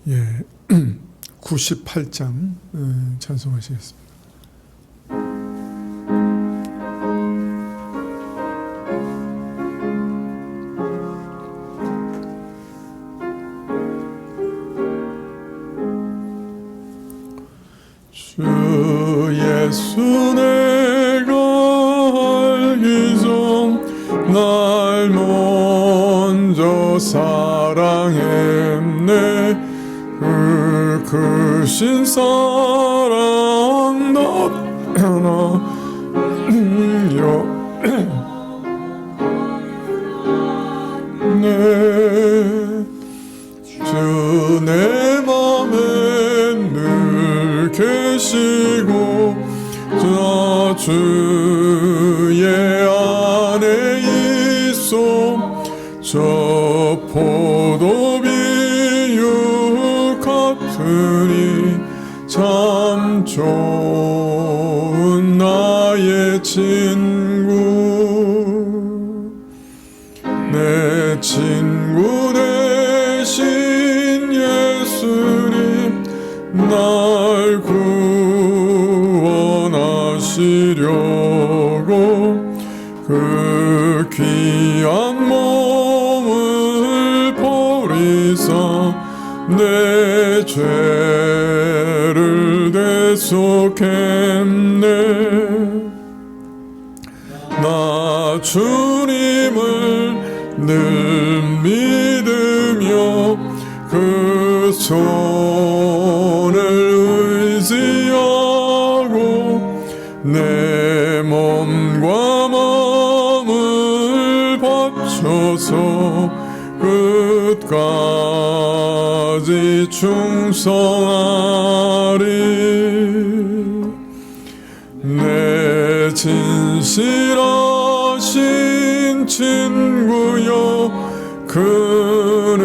예, 98장 찬송하시겠습니다. 주 예수 내가 알기 전 날 먼저 사랑했네. 그 크신 사랑 나타나요. 주 내 맘에 늘 계시고 나 주의 안에 있어. 저 포도비유 같으니 참 좋은 나의 친구. 내 친구 되신 예수님 날 구원하시려고 그 귀한 몸을 버리사 내 죄를 대속했네. 나 주님을 늘 믿으며 그 손을 의지하고 내 몸과 마음을 바쳐서 끝까지 충성하리. 내 진실하신 친구여 그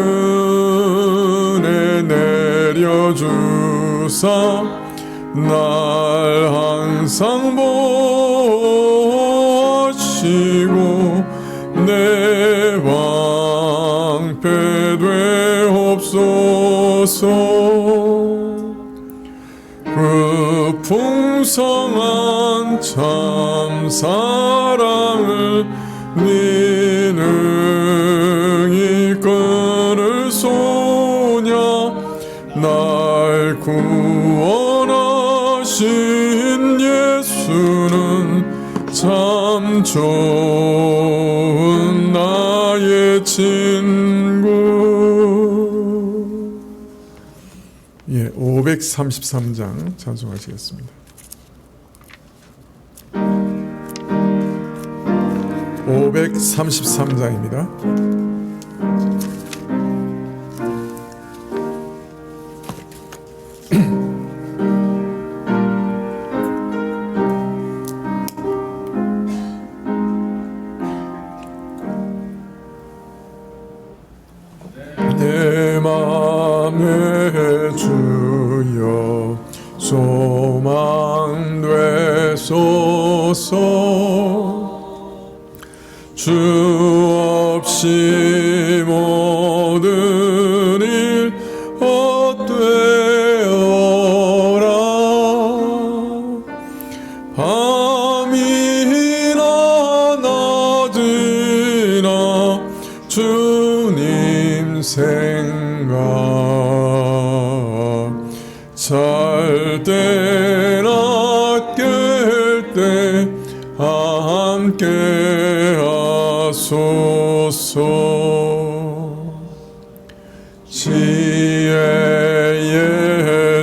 은혜 내려주사 날 항상 보호하시고 내 방패 되옵소서. 그 풍성한 참 사랑을 네 능히 끊을 소냐. 날 구원하신 예수는 참 좋은 나의 친구. 예, 533장 찬송하시겠습니다. 533장입니다. 내 맘에 주여 소망 되소서. 주 없이 모든 일 헛되어라. 밤이나 낮이나 주님 생각 잘 때나 깰 때 함께 하소서. 지혜의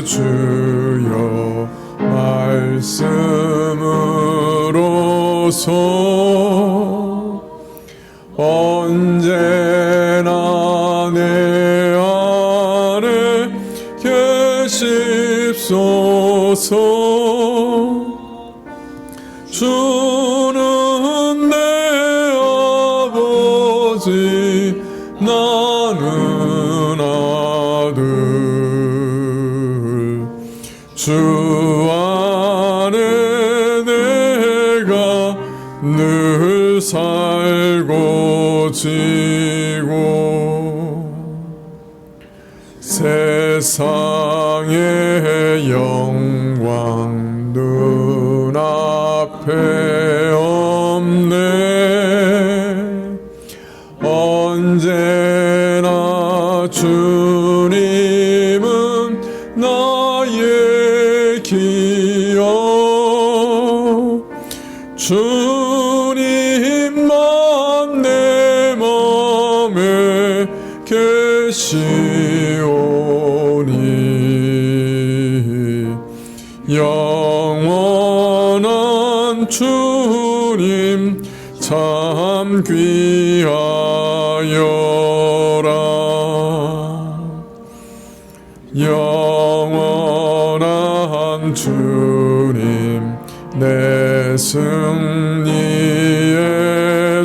주여 말씀으로서 언제나 내 안에 계십소서. 주는 내 아버지 나는 아들. 주 안에 내가 늘 살고 지고 세상 세상의 영광 눈앞에 없네. 언제나 주님은 나의 기억, 주님만 내 맘에 계시오니. 영원한 주님 참 귀하여라. 영원한 주님 내 승리의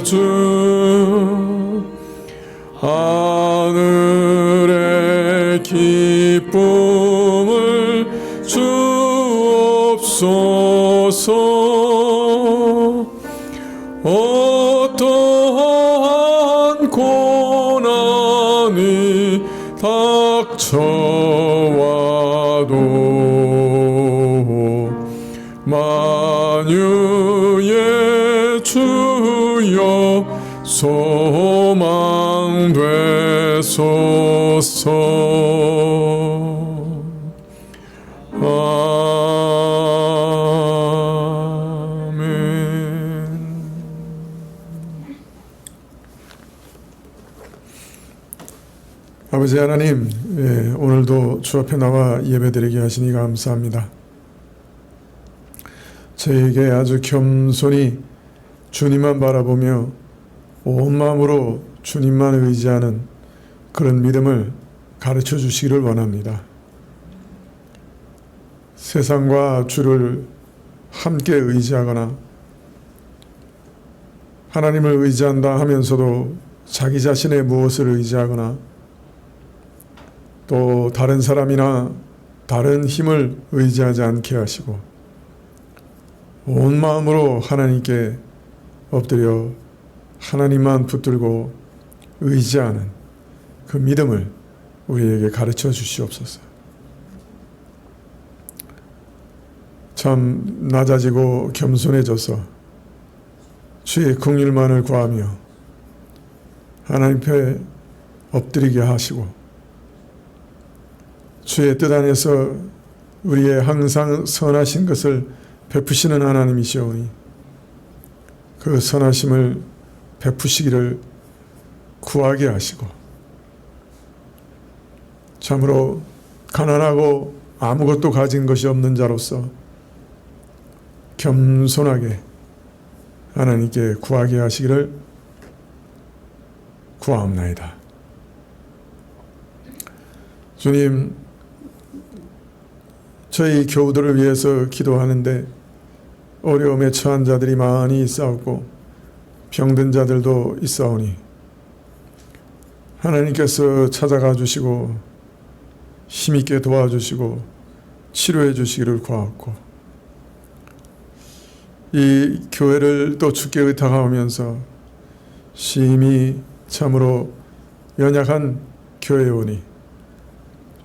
주, 하늘의 기쁨을 주옵소서. 어떠한 고난이 닥쳐와도 만유의 주여 소망되소서. 아버지 하나님, 오늘도 주 앞에 나와 예배드리게 하시니 감사합니다. 저에게 아주 겸손히 주님만 바라보며 온 마음으로 주님만 의지하는 그런 믿음을 가르쳐 주시기를 원합니다. 세상과 주를 함께 의지하거나 하나님을 의지한다 하면서도 자기 자신의 무엇을 의지하거나 또 다른 사람이나 다른 힘을 의지하지 않게 하시고 온 마음으로 하나님께 엎드려 하나님만 붙들고 의지하는 그 믿음을 우리에게 가르쳐 주시옵소서. 참 낮아지고 겸손해져서 주의 긍휼만을 구하며 하나님 앞에 엎드리게 하시고 주의 뜻 안에서 우리의 항상 선하신 것을 베푸시는 하나님이시오니 그 선하심을 베푸시기를 구하게 하시고 참으로 가난하고 아무것도 가진 것이 없는 자로서 겸손하게 하나님께 구하게 하시기를 구하옵나이다. 주님, 저희 교우들을 위해서 기도하는데 어려움에 처한 자들이 많이 있사옵고 병든 자들도 있사오니 하나님께서 찾아가 주시고 힘있게 도와주시고 치료해 주시기를 구하옵고 이 교회를 또 주께 의탁하면서 심히 참으로 연약한 교회원이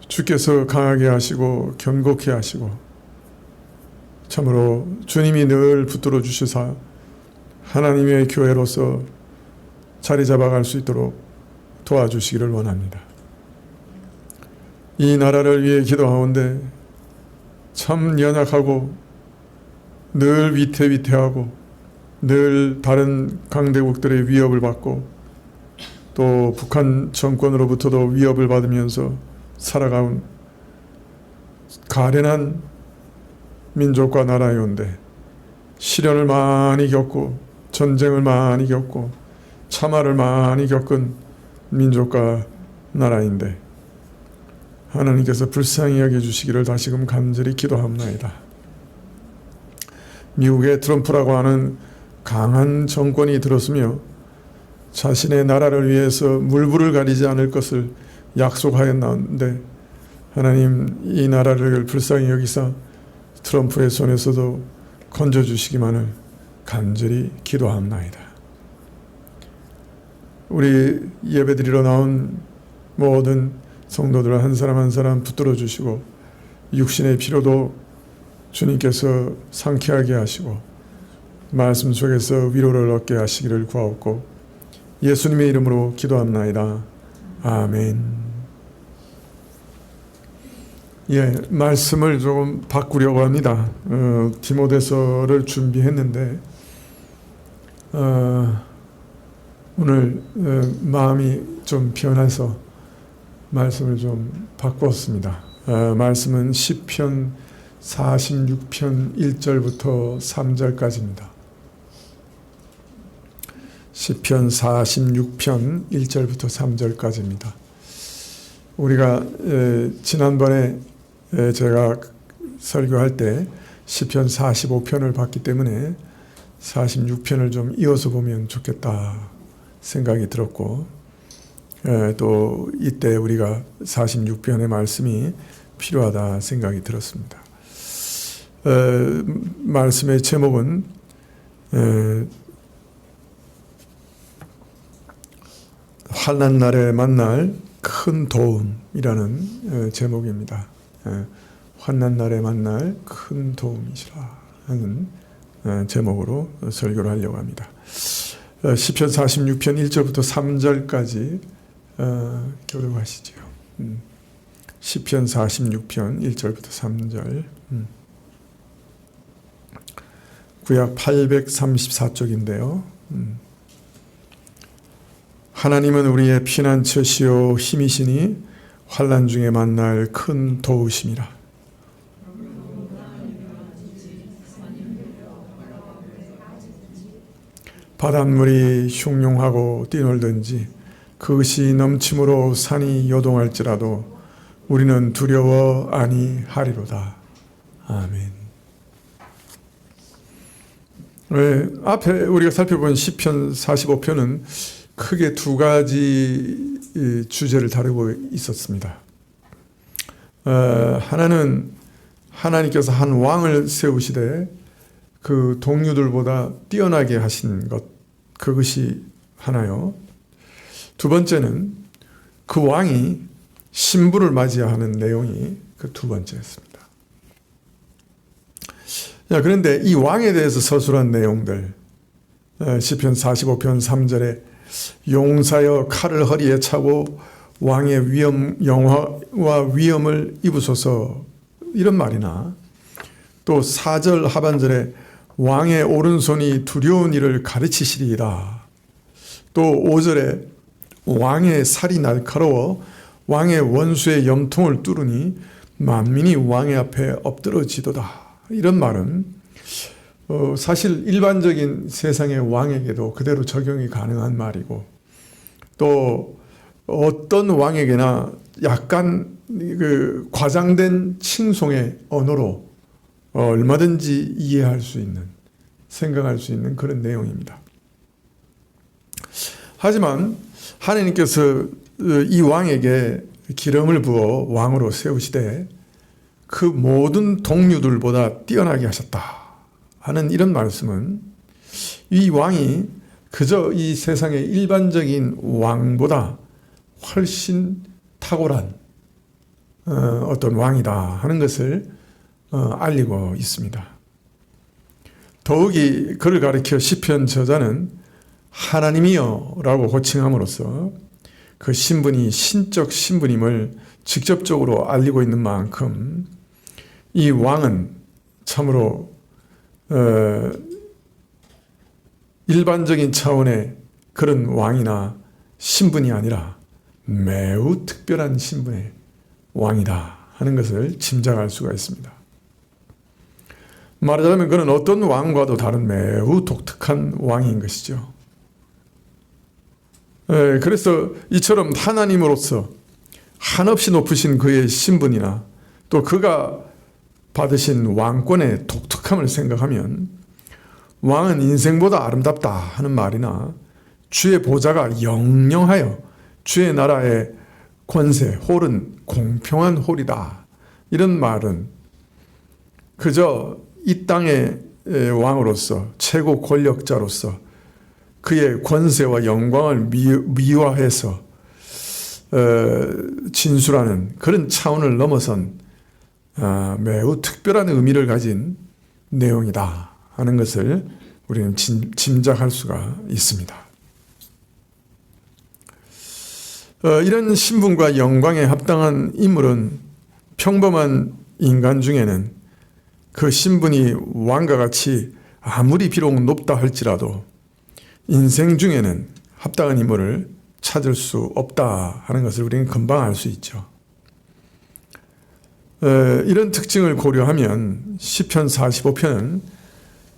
주께서 강하게 하시고 견고케 하시고 참으로 주님이 늘 붙들어 주시사 하나님의 교회로서 자리 잡아갈 수 있도록 도와주시기를 원합니다. 이 나라를 위해 기도하온데 참 연약하고 늘 위태위태하고 늘 다른 강대국들의 위협을 받고 또 북한 정권으로부터도 위협을 받으면서 살아가온 가련한 민족과 나라였는데 시련을 많이 겪고 전쟁을 많이 겪고 참화를 많이 겪은 민족과 나라인데 하나님께서 불쌍히 여겨주시기를 다시금 간절히 기도합니다. 미국의 트럼프라고 하는 강한 정권이 들었으며 자신의 나라를 위해서 물불을 가리지 않을 것을 약속하였는데 하나님 이 나라를 불쌍히 여기사 트럼프의 손에서도 건져주시기만을 간절히 기도합니다. 우리 예배드리러 나온 모든 성도들 한 사람 한 사람 붙들어 주시고 육신의 피로도 주님께서 상쾌하게 하시고 말씀 속에서 위로를 얻게 하시기를 구하옵고 예수님의 이름으로 기도합나이다. 아멘. 예, 말씀을 조금 바꾸려고 합니다. 디모데서를 준비했는데 오늘 마음이 좀 변해서 말씀을 좀 바꿨습니다. 말씀은 시편 46편 1절부터 3절까지입니다. 시편 46편 1절부터 3절까지입니다. 우리가 지난번에 제가 설교할 때 시편 45편을 봤기 때문에 46편을 좀 이어서 보면 좋겠다 생각이 들었고 또 이때 우리가 46편의 말씀이 필요하다 생각이 들었습니다. 말씀의 제목은 환난 날에 만날 큰 도움이라는 제목입니다. 환난 날에 만날 큰 도움이시라 하는 제목으로 설교를 하려고 합니다. 시편 46편 1절부터 3절까지 교독하시죠. 시편 46편 1절부터 3절. 구약 834쪽인데요. 하나님은 우리의 피난처시요 힘이시니 환난 중에 만날 큰 도우심이라. 바닷물이 흉용하고 뛰놀든지 그것이 넘침으로 산이 요동할지라도 우리는 두려워 아니하리로다. 아멘. 앞에 우리가 살펴본 시편 45편은 크게 두 가지 주제를 다루고 있었습니다. 하나는 하나님께서 한 왕을 세우시되 그 동료들보다 뛰어나게 하신 것, 그것이 하나요. 두 번째는 그 왕이 신부를 맞이하는 내용이 그 두 번째였습니다. 그런데 이 왕에 대해서 서술한 내용들, 시편 45편 3절에 용사여 칼을 허리에 차고 왕의 영화와 위엄을 입으소서 이런 말이나 또 4절 하반절에 왕의 오른손이 두려운 일을 가르치시리이다. 또 5절에 왕의 살이 날카로워 왕의 원수의 염통을 뚫으니 만민이 왕의 앞에 엎드러지도다. 이런 말은 사실 일반적인 세상의 왕에게도 그대로 적용이 가능한 말이고 또 어떤 왕에게나 약간 그 과장된 칭송의 언어로 얼마든지 이해할 수 있는, 생각할 수 있는 그런 내용입니다. 하지만 하나님께서 이 왕에게 기름을 부어 왕으로 세우시되 그 모든 동료들보다 뛰어나게 하셨다 하는 이런 말씀은 이 왕이 그저 이 세상의 일반적인 왕보다 훨씬 탁월한 어떤 왕이다 하는 것을 알리고 있습니다. 더욱이 그를 가리켜 시편 저자는 하나님이여 라고 호칭함으로써 그 신분이 신적 신분임을 직접적으로 알리고 있는 만큼 이 왕은 참으로 일반적인 차원의 그런 왕이나 신분이 아니라 매우 특별한 신분의 왕이다 하는 것을 짐작할 수가 있습니다. 말하자면 그는 어떤 왕과도 다른 매우 독특한 왕인 것이죠. 그래서 이처럼 하나님으로서 한없이 높으신 그의 신분이나 또 그가 받으신 왕권의 독특함을 생각하면 왕은 인생보다 아름답다 하는 말이나 주의 보좌가 영영하여 주의 나라의 권세, 홀은 공평한 홀이다 이런 말은 그저 이 땅의 왕으로서 최고 권력자로서 그의 권세와 영광을 미화해서 진술하는 그런 차원을 넘어선 매우 특별한 의미를 가진 내용이다 하는 것을 우리는 짐작할 수가 있습니다. 이런 신분과 영광에 합당한 인물은 평범한 인간 중에는 그 신분이 왕과 같이 아무리 비록 높다 할지라도 인생 중에는 합당한 인물을 찾을 수 없다 하는 것을 우리는 금방 알 수 있죠. 이런 특징을 고려하면 시편 45편은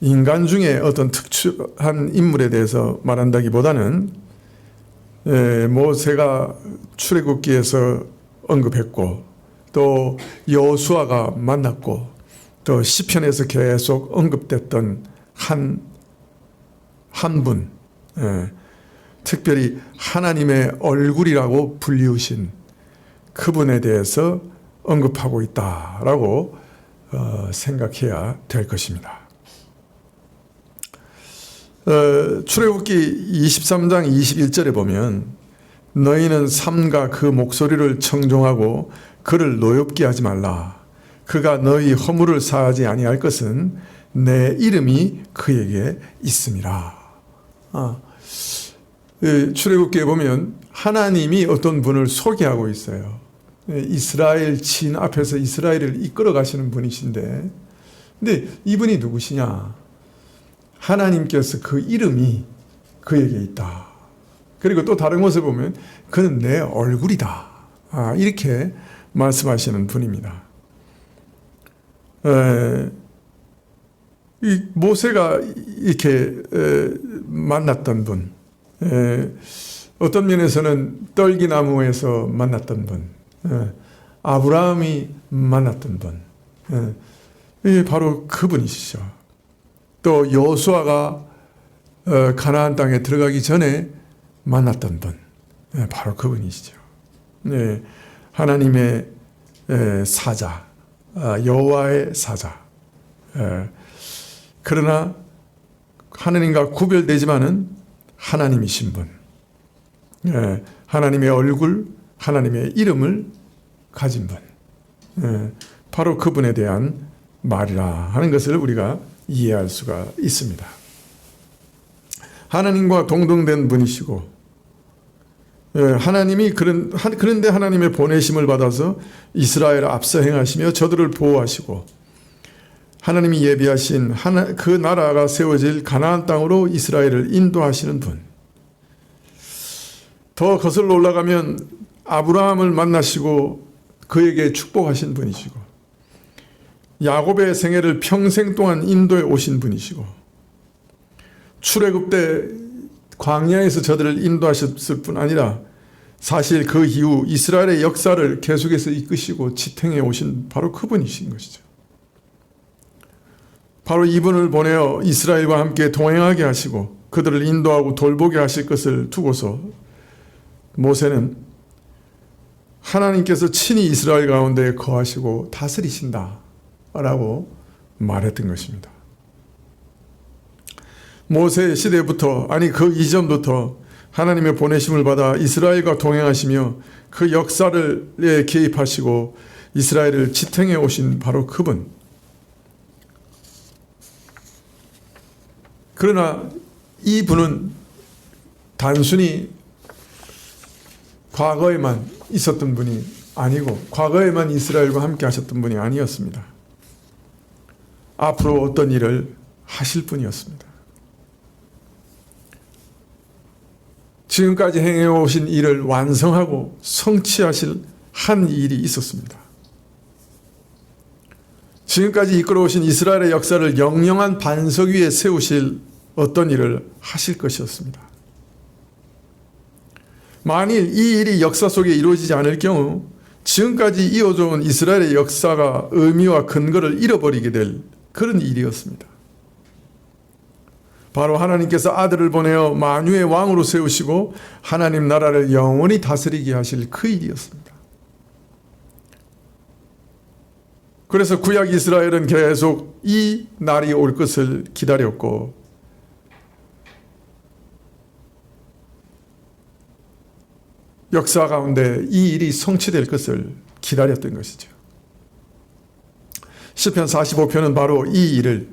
인간 중에 어떤 특출한 인물에 대해서 말한다기보다는 모세가 출애굽기에서 언급했고 또 여호수아가 만났고 또 시편에서 계속 언급됐던 한 분, 특별히 하나님의 얼굴이라고 불리우신 그분에 대해서 언급하고 있다라고 생각해야 될 것입니다. 출애굽기 23장 21절에 보면 너희는 삼가 그 목소리를 청종하고 그를 노엽게 하지 말라. 그가 너희 허물을 사하지 아니할 것은 내 이름이 그에게 있음이라. 출애굽기에 보면 하나님이 어떤 분을 소개하고 있어요. 이스라엘 진 앞에서 이스라엘을 이끌어 가시는 분이신데, 근데 이분이 누구시냐? 하나님께서 그 이름이 그에게 있다. 그리고 또 다른 곳에 보면 그는 내 얼굴이다. 이렇게 말씀하시는 분입니다. 이 모세가 이렇게 만났던 분, 어떤 면에서는 떨기나무에서 만났던 분, 아브라함이 만났던 분, 이게 바로 그분이시죠. 또 여호수아가 가나안 땅에 들어가기 전에 만났던 분, 바로 그분이시죠. 하나님의 사자, 여호와의 사자. 그러나 하나님과 구별되지만은 하나님이신 분, 하나님의 얼굴, 하나님의 이름을 가진 분, 바로 그분에 대한 말이라 하는 것을 우리가 이해할 수가 있습니다. 하나님과 동등된 분이시고, 하나님이 그런데 하나님의 보내심을 받아서 이스라엘 앞서 행하시며 저들을 보호하시고 하나님이 예비하신 그 나라가 세워질 가나안 땅으로 이스라엘을 인도하시는 분. 더 거슬러 올라가면 아브라함을 만나시고 그에게 축복하신 분이시고 야곱의 생애를 평생 동안 인도해 오신 분이시고 출애굽 때 광야에서 저들을 인도하셨을 뿐 아니라 사실 그 이후 이스라엘의 역사를 계속해서 이끄시고 지탱해 오신 바로 그분이신 것이죠. 바로 이분을 보내어 이스라엘과 함께 동행하게 하시고 그들을 인도하고 돌보게 하실 것을 두고서 모세는 하나님께서 친히 이스라엘 가운데 거하시고 다스리신다 라고 말했던 것입니다. 모세 시대부터, 아니 그 이전부터 하나님의 보내심을 받아 이스라엘과 동행하시며 그 역사를 개입하시고 이스라엘을 지탱해 오신 바로 그분. 그러나 이분은 단순히 과거에만 있었던 분이 아니고 과거에만 이스라엘과 함께 하셨던 분이 아니었습니다. 앞으로 어떤 일을 하실 분이었습니다. 지금까지 행해오신 일을 완성하고 성취하실 한 일이 있었습니다. 지금까지 이끌어오신 이스라엘의 역사를 영영한 반석 위에 세우실 어떤 일을 하실 것이었습니다. 만일 이 일이 역사 속에 이루어지지 않을 경우 지금까지 이어져 온 이스라엘의 역사가 의미와 근거를 잃어버리게 될 그런 일이었습니다. 바로 하나님께서 아들을 보내어 만유의 왕으로 세우시고 하나님 나라를 영원히 다스리게 하실 그 일이었습니다. 그래서 구약 이스라엘은 계속 이 날이 올 것을 기다렸고 역사 가운데 이 일이 성취될 것을 기다렸던 것이죠. 시편 45편은 바로 이 일을,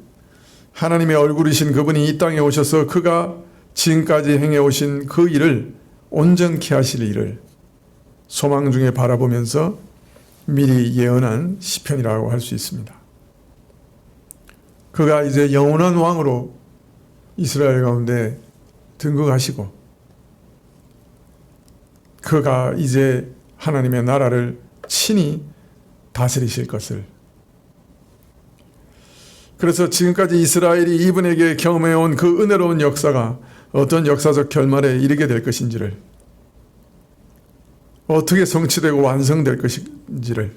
하나님의 얼굴이신 그분이 이 땅에 오셔서 그가 지금까지 행해오신 그 일을 온전케 하실 일을 소망 중에 바라보면서 미리 예언한 시편이라고 할 수 있습니다. 그가 이제 영원한 왕으로 이스라엘 가운데 등극하시고 그가 이제 하나님의 나라를 친히 다스리실 것을, 그래서 지금까지 이스라엘이 이분에게 경험해온 그 은혜로운 역사가 어떤 역사적 결말에 이르게 될 것인지를, 어떻게 성취되고 완성될 것인지를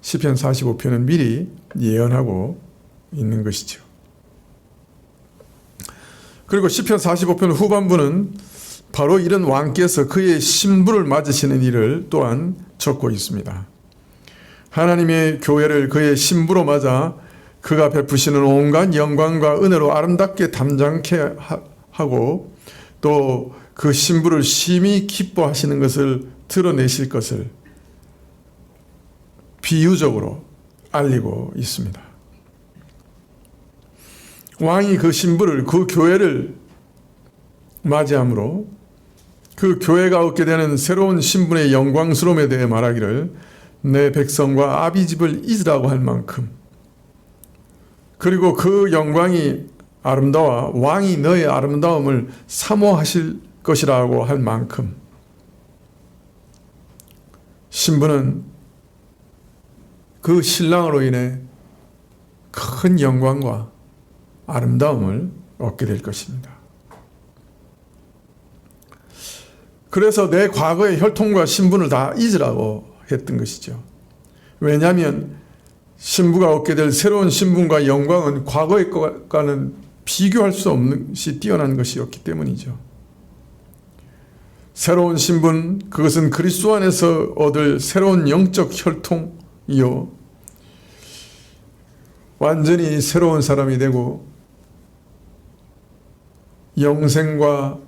시편 45편은 미리 예언하고 있는 것이죠. 그리고 시편 45편 후반부는 바로 이런 왕께서 그의 신부를 맞으시는 일을 또한 적고 있습니다. 하나님의 교회를 그의 신부로 맞아 그가 베푸시는 온갖 영광과 은혜로 아름답게 담장케 하고 또 그 신부를 심히 기뻐하시는 것을 드러내실 것을 비유적으로 알리고 있습니다. 왕이 그 신부를, 그 교회를 맞이함으로 그 교회가 얻게 되는 새로운 신분의 영광스러움에 대해 말하기를 내 백성과 아비집을 잊으라고 할 만큼, 그리고 그 영광이 아름다워 왕이 너의 아름다움을 사모하실 것이라고 할 만큼 신부는 그 신랑으로 인해 큰 영광과 아름다움을 얻게 될 것입니다. 그래서 내 과거의 혈통과 신분을 다 잊으라고 했던 것이죠. 왜냐하면 신부가 얻게 될 새로운 신분과 영광은 과거의 것과는 비교할 수 없는 것이 뛰어난 것이었기 때문이죠. 새로운 신분, 그것은 그리스도 안에서 얻을 새로운 영적 혈통이요, 완전히 새로운 사람이 되고 영생과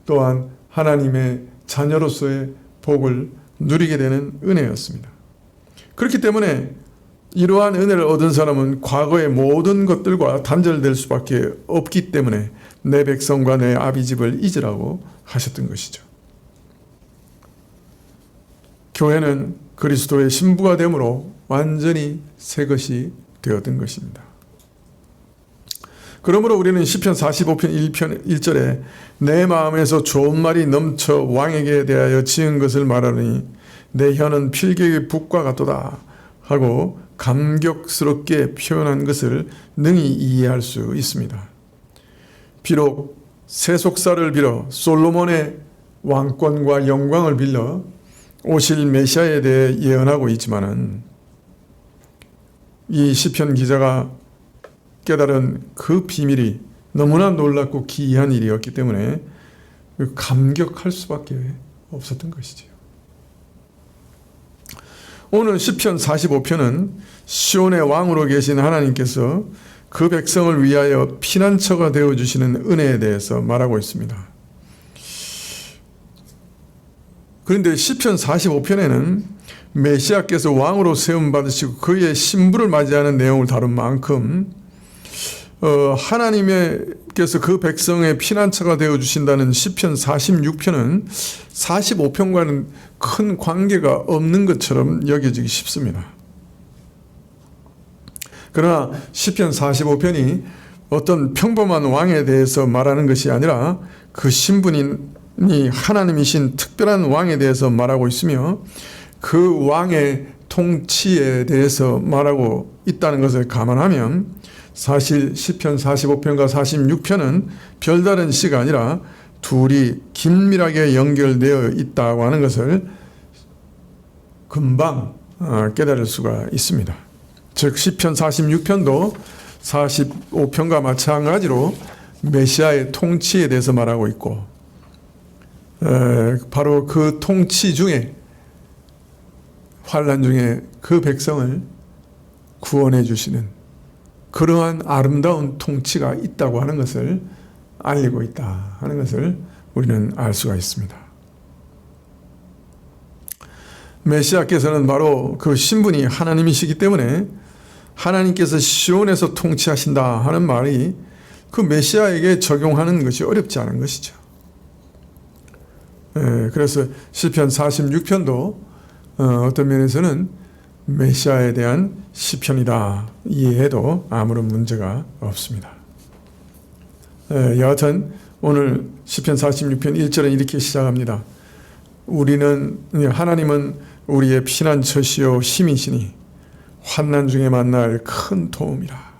또한 하나님의 자녀로서의 복을 누리게 되는 은혜였습니다. 그렇기 때문에 이러한 은혜를 얻은 사람은 과거의 모든 것들과 단절될 수밖에 없기 때문에 내 백성과 내 아비집을 잊으라고 하셨던 것이죠. 교회는 그리스도의 신부가 됨으로 완전히 새 것이 되었던 것입니다. 그러므로 우리는 시편 45편 1절에 내 마음에서 좋은 말이 넘쳐 왕에게 대하여 지은 것을 말하니 내 혀는 필경의 붓과 같도다 하고 감격스럽게 표현한 것을 능히 이해할 수 있습니다. 비록 세속사를 빌어 솔로몬의 왕권과 영광을 빌려 오실 메시아에 대해 예언하고 있지만은 이 시편 기자가 깨달은 그 비밀이 너무나 놀랍고 기이한 일이었기 때문에 감격할 수밖에 없었던 것이지요. 오늘 시편 45편은 시온의 왕으로 계신 하나님께서 그 백성을 위하여 피난처가 되어주시는 은혜에 대해서 말하고 있습니다. 그런데 시편 45편에는 메시아께서 왕으로 세움받으시고 그의 신부를 맞이하는 내용을 다룬 만큼 하나님께서 그 백성의 피난처가 되어주신다는 시편 46편은 45편과는 큰 관계가 없는 것처럼 여겨지기 쉽습니다. 그러나 시편 45편이 어떤 평범한 왕에 대해서 말하는 것이 아니라 그 신분이 하나님이신 특별한 왕에 대해서 말하고 있으며 그 왕의 통치에 대해서 말하고 있다는 것을 감안하면 사실 시편 45편과 46편은 별다른 시가 아니라 둘이 긴밀하게 연결되어 있다고 하는 것을 금방 깨달을 수가 있습니다. 즉 시편 46편도 45편과 마찬가지로 메시아의 통치에 대해서 말하고 있고 바로 그 통치 중에 환난 중에 그 백성을 구원해 주시는 그러한 아름다운 통치가 있다고 하는 것을 알리고 있다 하는 것을 우리는 알 수가 있습니다. 메시아께서는 바로 그 신분이 하나님이시기 때문에 하나님께서 시온에서 통치하신다 하는 말이 그 메시아에게 적용하는 것이 어렵지 않은 것이죠. 그래서 시편 46편도 어떤 면에서는 메시아에 대한 시편이다 이해해도 아무런 문제가 없습니다. 여하튼 오늘 시편 46편 1절은 이렇게 시작합니다. 하나님은 우리의 피난처시요 힘이시니 환난 중에 만날 큰 도움이라.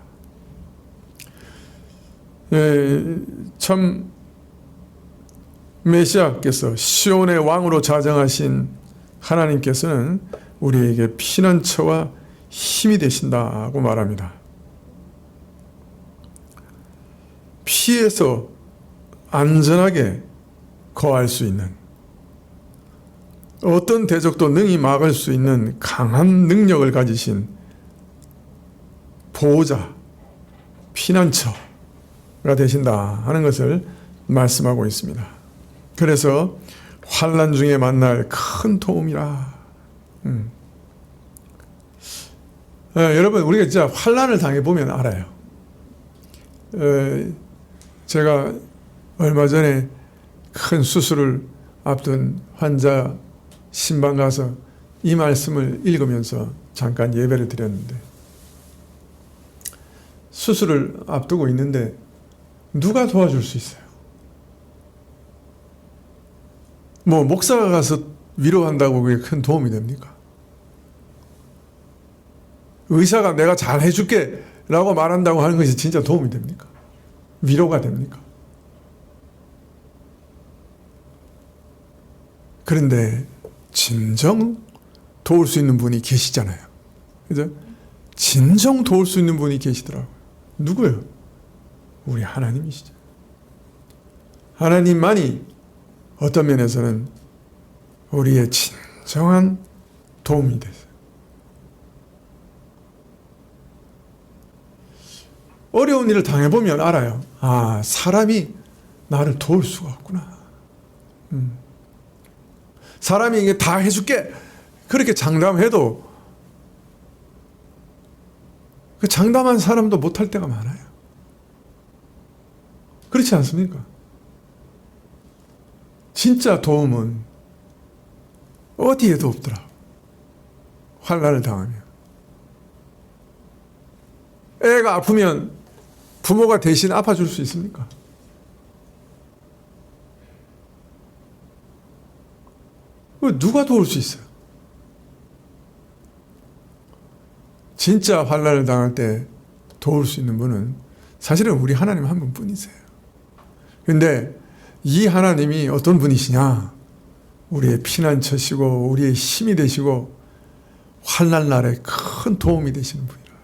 참 메시아께서 시온의 왕으로 자정하신 하나님께서는 우리에게 피난처와 힘이 되신다고 말합니다. 피해서 안전하게 거할 수 있는, 어떤 대적도 능히 막을 수 있는 강한 능력을 가지신 보호자, 피난처가 되신다 하는 것을 말씀하고 있습니다. 그래서 환난 중에 만날 큰 도움이라. 여러분, 우리가 진짜 환난을 당해보면 알아요. 제가 얼마 전에 큰 수술을 앞둔 환자 신방 가서 이 말씀을 읽으면서 잠깐 예배를 드렸는데, 수술을 앞두고 있는데 누가 도와줄 수 있어요? 목사가 가서 위로한다고 그게 큰 도움이 됩니까? 의사가 내가 잘 해줄게 라고 말한다고 하는 것이 진짜 도움이 됩니까? 위로가 됩니까? 그런데 진정 도울 수 있는 분이 계시잖아요. 그죠? 진정 도울 수 있는 분이 계시더라고요. 누구예요? 우리 하나님이시죠. 하나님만이 어떤 면에서는 우리의 진정한 도움이 되세요. 어려운 일을 당해보면 알아요. 아, 사람이 나를 도울 수가 없구나. 사람이 이게 다 해줄게 그렇게 장담해도 그 장담한 사람도 못할 때가 많아요. 그렇지 않습니까? 진짜 도움은 어디에도 없더라. 환난을 당하면. 애가 아프면 부모가 대신 아파줄 수 있습니까? 누가 도울 수 있어요? 진짜 환난을 당할 때 도울 수 있는 분은 사실은 우리 하나님 한 분뿐이세요. 그런데 이 하나님이 어떤 분이시냐? 우리의 피난처시고 우리의 힘이 되시고 환난 날에 큰 도움이 되시는 분이라.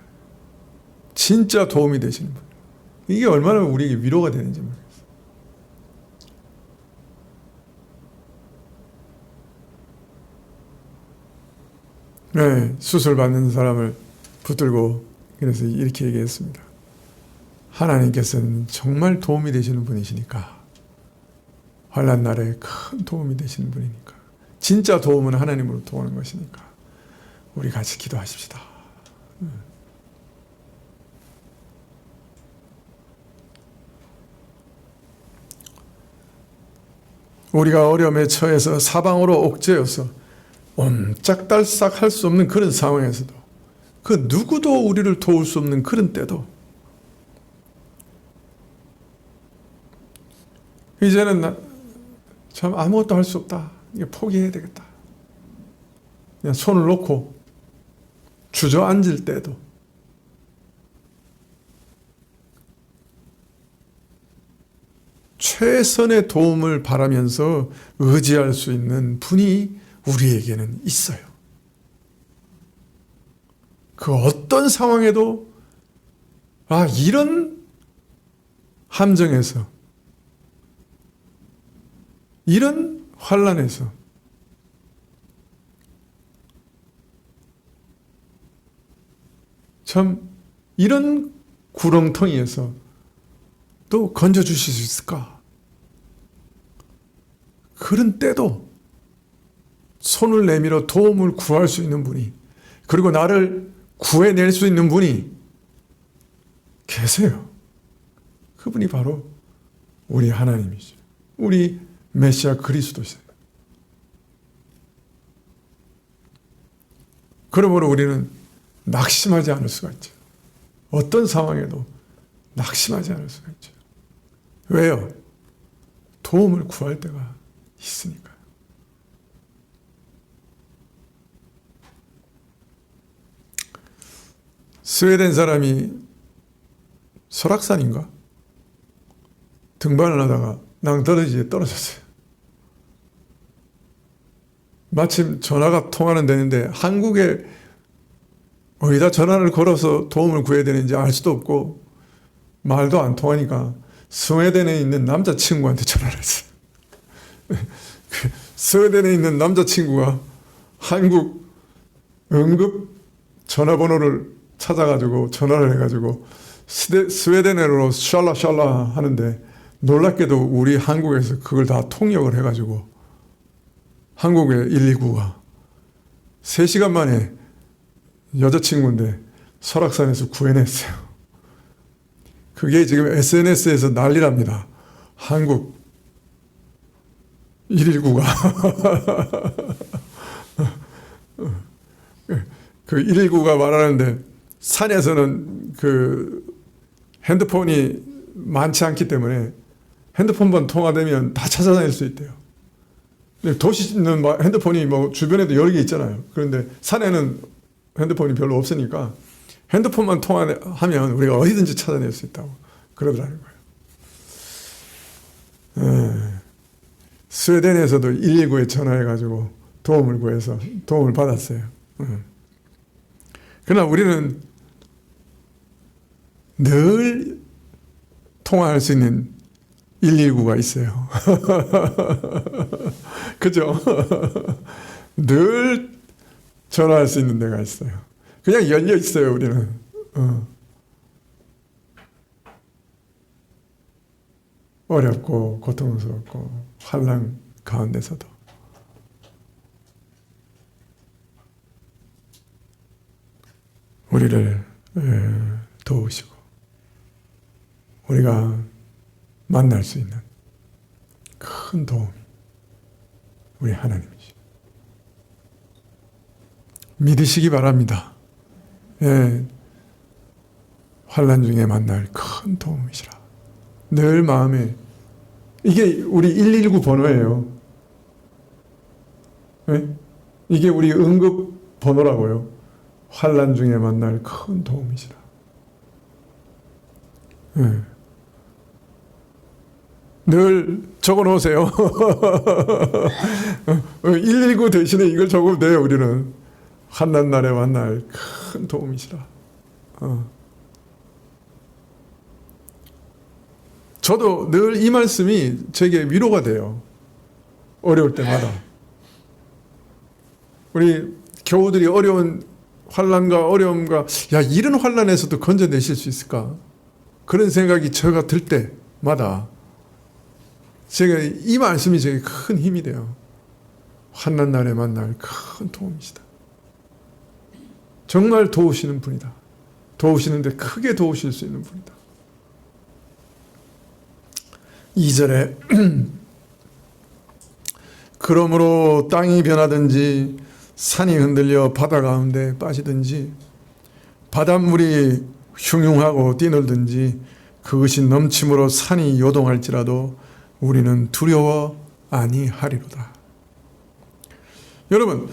진짜 도움이 되시는 분. 이게 얼마나 우리에게 위로가 되는지 모르겠어요. 네, 수술 받는 사람을 붙들고 그래서 이렇게 얘기했습니다. 하나님께서는 정말 도움이 되시는 분이시니까, 환난 날에 큰 도움이 되시는 분이니까, 진짜 도움은 하나님으로부터 오는 것이니까 우리 같이 기도하십시다. 우리가 어려움에 처해서 사방으로 옥죄어서 옴짝달싹 할 수 없는 그런 상황에서도, 그 누구도 우리를 도울 수 없는 그런 때도 이제는 참 아무것도 할 수 없다. 이게 포기해야 되겠다. 그냥 손을 놓고 주저앉을 때도 최선의 도움을 바라면서 의지할 수 있는 분이 우리에게는 있어요. 그 어떤 상황에도 이런 함정에서, 이런 환난에서 참 이런 구렁텅이에서 또 건져주실 수 있을까? 그런 때도 손을 내밀어 도움을 구할 수 있는 분이, 그리고 나를 구해낼 수 있는 분이 계세요. 그분이 바로 우리 하나님이죠. 우리 메시아 그리스도시죠. 그러므로 우리는 낙심하지 않을 수가 있죠. 어떤 상황에도 낙심하지 않을 수가 있죠. 왜요? 도움을 구할 때가 있으니까요. 스웨덴 사람이 설악산인가? 등반을 하다가 낭떠러지에 떨어졌어요. 마침 전화가 통하는 데는데 한국에 어디다 전화를 걸어서 도움을 구해야 되는지 알 수도 없고 말도 안 통하니까 스웨덴에 있는 남자친구한테 전화를 했어요. 스웨덴에 있는 남자친구가 한국 응급 전화번호를 찾아가지고 전화를 해가지고 스웨덴어로 샬라 하는데 놀랍게도 우리 한국에서 그걸 다 통역을 해가지고 한국의 119가 3시간 만에 여자친구인데 설악산에서 구해냈어요. 그게 지금 SNS에서 난리랍니다. 한국 119가 그 119가 말하는데 산에서는 그 핸드폰이 많지 않기 때문에 핸드폰만 통화되면 다 찾아다닐 수 있대요. 도시는 핸드폰이 뭐 주변에도 여러 개 있잖아요. 그런데 산에는 핸드폰이 별로 없으니까 핸드폰만 통화하면 우리가 어디든지 찾아낼 수 있다고 그러더라는 거예요. 스웨덴에서도 119에 전화해가지고 도움을 구해서 도움을 받았어요. 그러나 우리는 늘 통화할 수 있는 119가 있어요. 그죠? 늘 전화할 수 있는 데가 있어요. 그냥 열려 있어요, 우리는. 어렵고 고통스럽고 환난 가운데서도 우리를 도우시고 우리가 만날 수 있는 큰 도움이 우리 하나님이시. 믿으시기 바랍니다. 예, 환난 중에 만날 큰 도움이시라. 늘 마음에, 이게 우리 119 번호예요. 예? 이게 우리 응급 번호라고요. 환난 중에 만날 큰 도움이시라. 예. 늘 적어 놓으세요. 119 대신에 이걸 적으면 돼요, 우리는. 환난 날에 만날 큰 도움이시라. 저도 늘 이 말씀이 제게 위로가 돼요. 어려울 때마다. 우리 교우들이 어려운 환난과 어려움과, 야, 이런 환난에서도 건져내실 수 있을까? 그런 생각이 제가 들 때마다 제가 이 말씀이 제게 큰 힘이 돼요. 환난 날에 만날 큰 도움이시다. 정말 도우시는 분이다. 도우시는데 크게 도우실 수 있는 분이다. 2절에 그러므로 땅이 변하든지 산이 흔들려 바다 가운데 빠지든지 바닷물이 흉흉하고 뛰놀든지 그것이 넘침으로 산이 요동할지라도 우리는 두려워 아니하리로다. 여러분,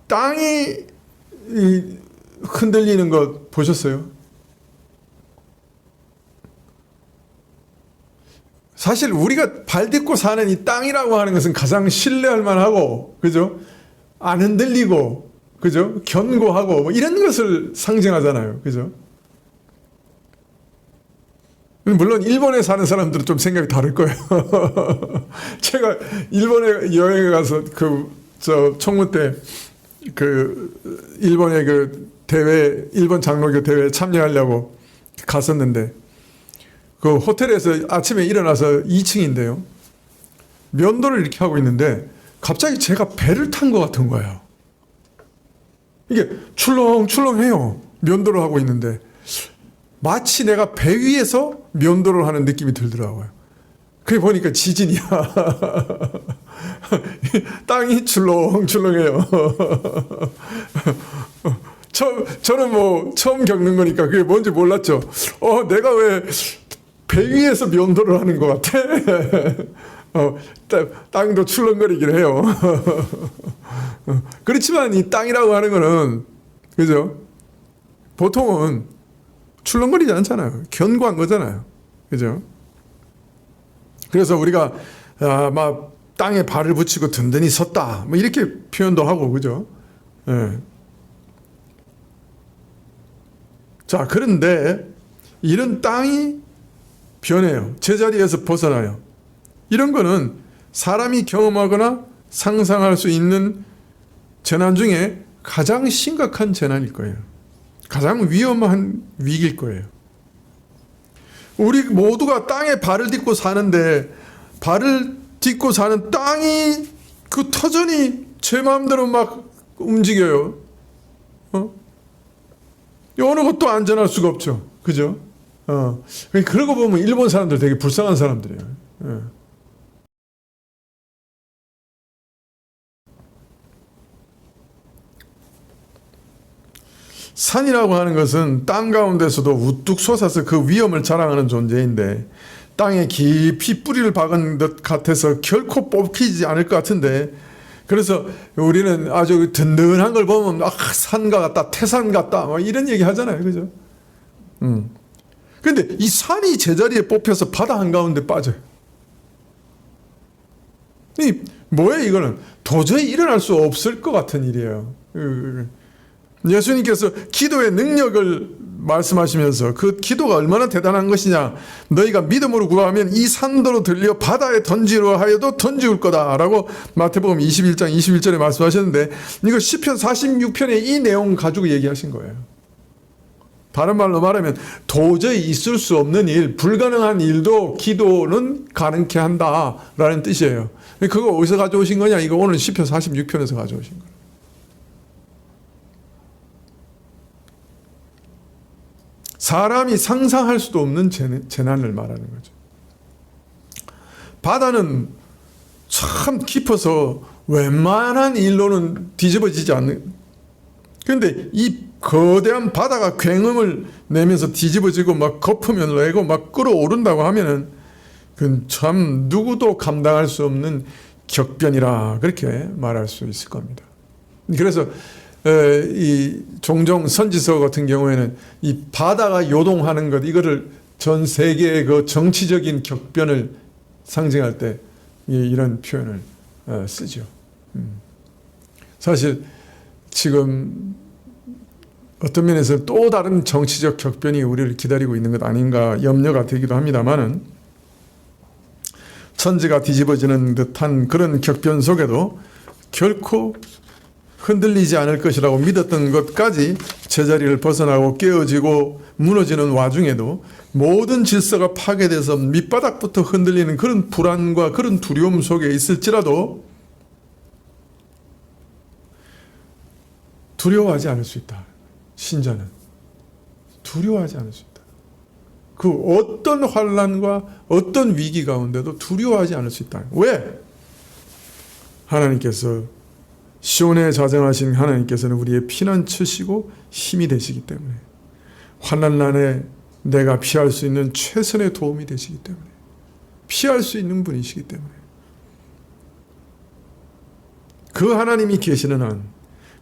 땅이 흔들리는 것 보셨어요? 사실 우리가 발 딛고 사는 이 땅이라고 하는 것은 가장 신뢰할 만하고, 그죠? 안 흔들리고, 그죠? 견고하고, 뭐 이런 것을 상징하잖아요. 그죠? 물론 일본에 사는 사람들은 좀 생각이 다를 거예요. 제가 일본에 여행에 가서 총무 때 일본의 대회, 일본 장로교 대회에 참여하려고 갔었는데, 그 호텔에서 아침에 일어나서 2층인데요. 면도를 이렇게 하고 있는데 갑자기 제가 배를 탄 것 같은 거예요. 이게 출렁출렁해요. 면도를 하고 있는데 마치 내가 배 위에서 면도를 하는 느낌이 들더라고요. 그게 보니까 지진이야. 땅이 출렁출렁해요. 저는 뭐 처음 겪는 거니까 그게 뭔지 몰랐죠. 내가 왜 배 위에서 면도를 하는 것 같아? 땅도 출렁거리긴 해요. 그렇지만 이 땅이라고 하는 거는, 그죠? 보통은 출렁거리지 않잖아요. 견고한 거잖아요. 그죠? 그래서 우리가, 막 땅에 발을 붙이고 든든히 섰다. 뭐 이렇게 표현도 하고, 그죠? 예. 자, 그런데 이런 땅이 변해요. 제자리에서 벗어나요. 이런 거는 사람이 경험하거나 상상할 수 있는 재난 중에 가장 심각한 재난일 거예요. 가장 위험한 위기일 거예요. 우리 모두가 땅에 발을 딛고 사는데 발을 딛고 사는 땅이 그 터전이 제 마음대로 막 움직여요. 어느 것도 안전할 수가 없죠. 그죠? 그러고 보면 일본 사람들 되게 불쌍한 사람들이에요. 산이라고 하는 것은 땅 가운데서도 우뚝 솟아서 그 위험을 자랑하는 존재인데 땅에 깊이 뿌리를 박은 것 같아서 결코 뽑히지 않을 것 같은데, 그래서 우리는 아주 든든한 걸 보면 산과 같다, 태산 같다, 막 이런 얘기 하잖아요. 그죠? 근데 이 산이 제자리에 뽑혀서 바다 한가운데 빠져요. 뭐예요, 이거는? 도저히 일어날 수 없을 것 같은 일이에요. 예수님께서 기도의 능력을 말씀하시면서 그 기도가 얼마나 대단한 것이냐, 너희가 믿음으로 구하면 이 산도로 들려 바다에 던지려 하여도 던지울 거다라고 마태복음 21장 21절에 말씀하셨는데, 이거 시편 46편에 이 내용 가지고 얘기하신 거예요. 다른 말로 말하면 도저히 있을 수 없는 일, 불가능한 일도 기도는 가능케 한다라는 뜻이에요. 그거 어디서 가져오신 거냐? 이거 오늘 시편 46편에서 가져오신 거예요. 사람이 상상할 수도 없는 재난을 말하는 거죠. 바다는 참 깊어서 웬만한 일로는 뒤집어지지 않는, 그런데 이 거대한 바다가 굉음을 내면서 뒤집어지고 막 거품을 내고 막 끌어오른다고 하면은 그건 참 누구도 감당할 수 없는 격변이라 그렇게 말할 수 있을 겁니다. 그래서 이 종종 선지서 같은 경우에는 이 바다가 요동하는 것, 이거를 전 세계의 그 정치적인 격변을 상징할 때 이런 표현을 쓰죠. 사실 지금 어떤 면에서 또 다른 정치적 격변이 우리를 기다리고 있는 것 아닌가 염려가 되기도 합니다만은, 천지가 뒤집어지는 듯한 그런 격변 속에도 결코 흔들리지 않을 것이라고 믿었던 것까지 제자리를 벗어나고 깨어지고 무너지는 와중에도 모든 질서가 파괴돼서 밑바닥부터 흔들리는 그런 불안과 그런 두려움 속에 있을지라도 두려워하지 않을 수 있다. 신자는 두려워하지 않을 수 있다. 그 어떤 환난과 어떤 위기 가운데도 두려워하지 않을 수 있다. 왜? 하나님께서 시온에 자정하신 하나님께서는 우리의 피난처시고 힘이 되시기 때문에, 환난난에 내가 피할 수 있는 최선의 도움이 되시기 때문에, 피할 수 있는 분이시기 때문에, 그 하나님이 계시는 한,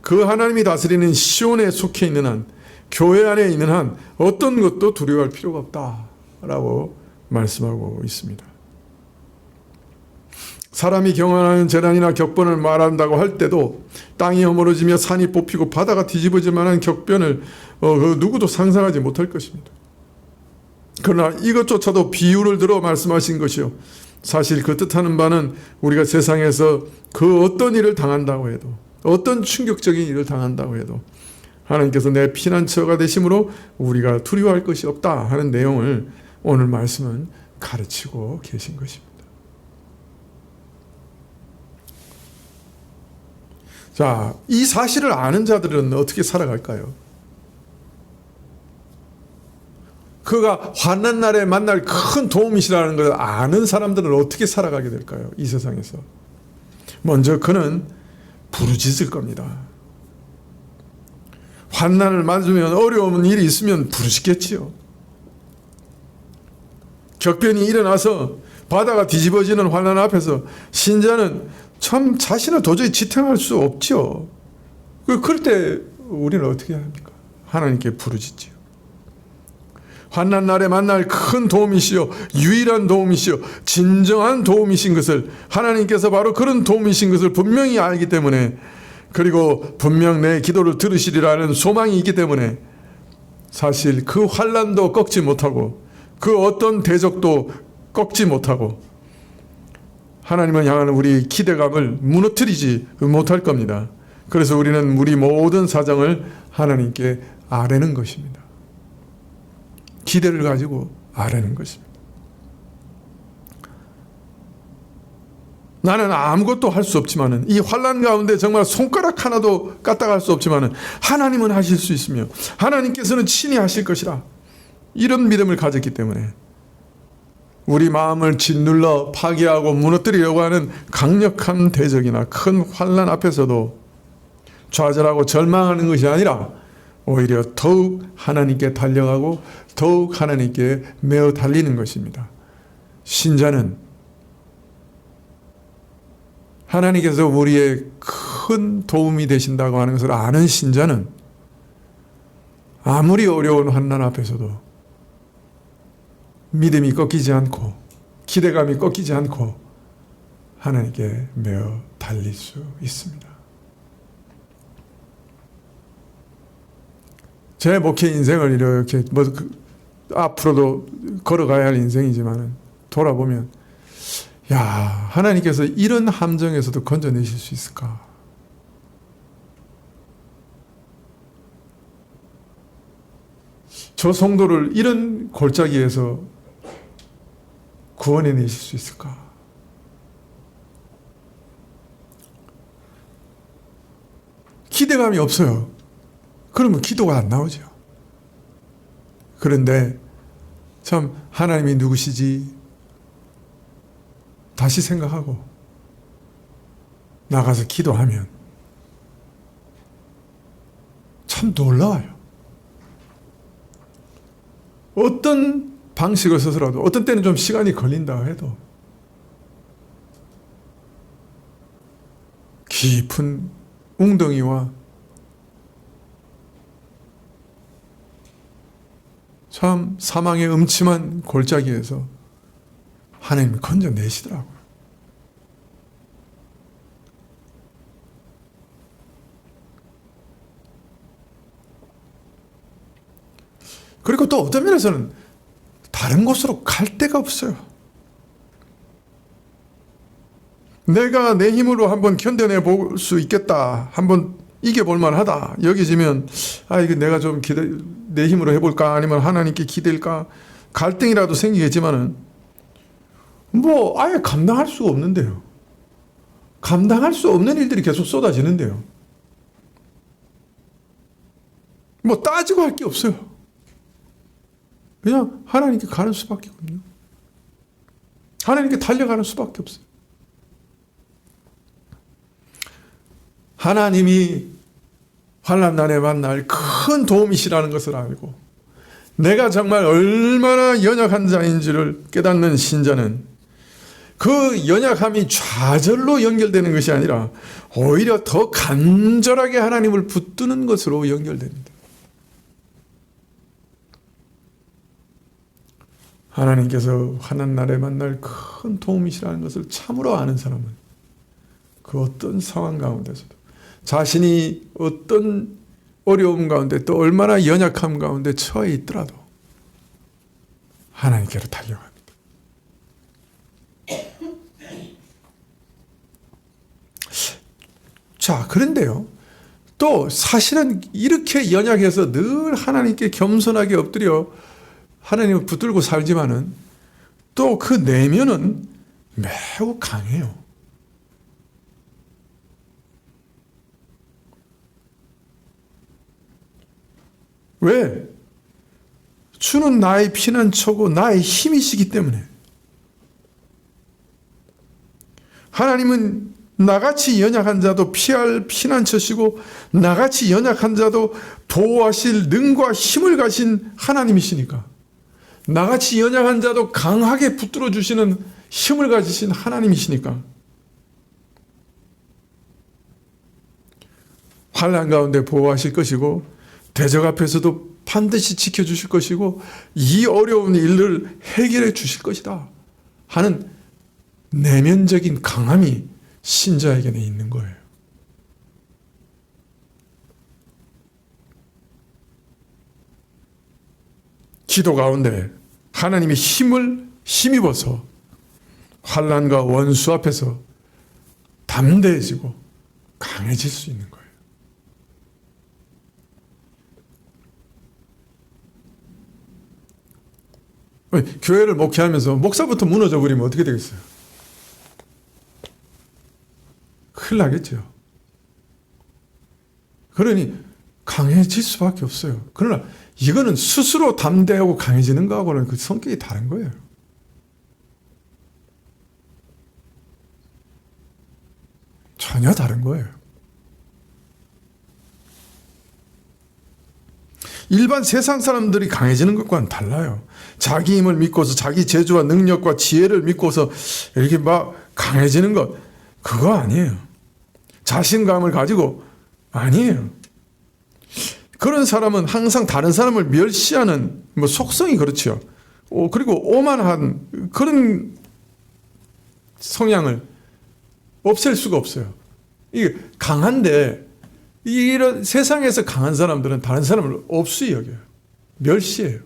그 하나님이 다스리는 시온에 속해 있는 한, 교회 안에 있는 한 어떤 것도 두려워할 필요가 없다라고 말씀하고 있습니다. 사람이 경험하는 재난이나 격변을 말한다고 할 때도 땅이 허물어지며 산이 뽑히고 바다가 뒤집어질 만한 격변을 누구도 상상하지 못할 것입니다. 그러나 이것조차도 비유를 들어 말씀하신 것이요, 사실 그 뜻하는 바는 우리가 세상에서 그 어떤 일을 당한다고 해도, 어떤 충격적인 일을 당한다고 해도 하나님께서 내 피난처가 되심으로 우리가 두려워할 것이 없다 하는 내용을 오늘 말씀은 가르치고 계신 것입니다. 자, 이 사실을 아는 자들은 어떻게 살아갈까요? 그가 환난 날에 만날 큰 도움이시라는 것을 아는 사람들은 어떻게 살아가게 될까요? 이 세상에서. 먼저 그는 부르짖을 겁니다. 환난을 맞으면, 어려운 일이 있으면 부르짖겠지요. 격변이 일어나서 바다가 뒤집어지는 환난 앞에서 신자는 참 자신을 도저히 지탱할 수 없죠. 그럴 때 우리는 어떻게 합니까? 하나님께 부르짖지요. 환난 날에 만날 큰 도움이시요, 유일한 도움이시요, 진정한 도움이신 것을, 하나님께서 바로 그런 도움이신 것을 분명히 알기 때문에, 그리고 분명 내 기도를 들으시리라는 소망이 있기 때문에 사실 그 환난도 꺾지 못하고 그 어떤 대적도 꺾지 못하고 하나님을 향하는 우리 기대감을 무너뜨리지 못할 겁니다. 그래서 우리는 우리 모든 사정을 하나님께 아뢰는 것입니다. 기대를 가지고 아뢰는 것입니다. 나는 아무것도 할 수 없지만은, 이 환난 가운데 정말 손가락 하나도 까딱할 수 없지만은 하나님은 하실 수 있으며 하나님께서는 친히 하실 것이라, 이런 믿음을 가졌기 때문에 우리 마음을 짓눌러 파괴하고 무너뜨리려고 하는 강력한 대적이나 큰 환난 앞에서도 좌절하고 절망하는 것이 아니라 오히려 더욱 하나님께 달려가고 더욱 하나님께 매어 달리는 것입니다. 신자는 하나님께서 우리의 큰 도움이 되신다고 하는 것을 아는 신자는 아무리 어려운 환난 앞에서도 믿음이 꺾이지 않고 기대감이 꺾이지 않고 하나님께 매어 달릴 수 있습니다. 제 목회 인생을 이렇게 앞으로도 걸어가야 할 인생이지만 돌아보면, 야, 하나님께서 이런 함정에서도 건져내실 수 있을까? 저 성도를 이런 골짜기에서 구원해내실 수 있을까? 기대감이 없어요. 그러면 기도가 안 나오죠. 그런데 참 하나님이 누구시지? 다시 생각하고 나가서 기도하면 참 놀라워요. 어떤 방식을 써서라도, 어떤 때는 좀 시간이 걸린다 해도 깊은 웅덩이와 참 사망의 음침한 골짜기에서 하나님이 건져내시더라고요. 그리고 또 어떤 면에서는 다른 곳으로 갈 데가 없어요. 내가 내 힘으로 한번 견뎌내 볼 수 있겠다, 한번 이겨볼 만하다 여겨지면, 이거 내가 좀 내 힘으로 해볼까, 아니면 하나님께 기댈까, 갈등이라도 생기겠지만은 아예 감당할 수가 없는데요. 감당할 수 없는 일들이 계속 쏟아지는데요. 따지고 할 게 없어요. 그냥 하나님께 가는 수밖에 없네요. 하나님께 달려가는 수밖에 없어요. 하나님이 환난 날에 만날 큰 도움이시라는 것을 알고 내가 정말 얼마나 연약한 자인지를 깨닫는 신자는 그 연약함이 좌절로 연결되는 것이 아니라 오히려 더 간절하게 하나님을 붙드는 것으로 연결됩니다. 하나님께서 환난 날에 만날 큰 도움이시라는 것을 참으로 아는 사람은 그 어떤 상황 가운데서도 자신이 어떤 어려움 가운데 또 얼마나 연약함 가운데 처해 있더라도 하나님께로 달려갑니다. 자, 그런데요, 또 사실은 이렇게 연약해서 늘 하나님께 겸손하게 엎드려 하나님을 붙들고 살지만은 또 그 내면은 매우 강해요. 왜? 주는 나의 피난처고 나의 힘이시기 때문에. 하나님은 나같이 연약한 자도 피할 피난처시고 나같이 연약한 자도 보호하실 능과 힘을 가진 하나님이시니까, 나같이 연약한 자도 강하게 붙들어 주시는 힘을 가지신 하나님이시니까 환난 가운데 보호하실 것이고 대적 앞에서도 반드시 지켜주실 것이고 이 어려운 일을 해결해 주실 것이다 하는 내면적인 강함이 신자에게는 있는 거예요. 기도 가운데 하나님의 힘을 힘입어서 환난과 원수 앞에서 담대해지고 강해질 수 있는 거예요. 교회를 목회하면서 목사부터 무너져 버리면 어떻게 되겠어요? 큰일 나겠죠. 그러니 강해질 수밖에 없어요. 그러나 이거는 스스로 담대하고 강해지는 거하고는 그 성격이 다른 거예요. 전혀 다른 거예요. 일반 세상 사람들이 강해지는 것과는 달라요. 자기 힘을 믿고서 자기 재주와 능력과 지혜를 믿고서 이렇게 막 강해지는 것, 그거 아니에요. 자신감을 가지고 아니에요. 그런 사람은 항상 다른 사람을 멸시하는 속성이 그렇죠. 그리고 오만한 그런 성향을 없앨 수가 없어요. 이게 강한데 이런 세상에서 강한 사람들은 다른 사람을 없이 여겨요. 멸시해요.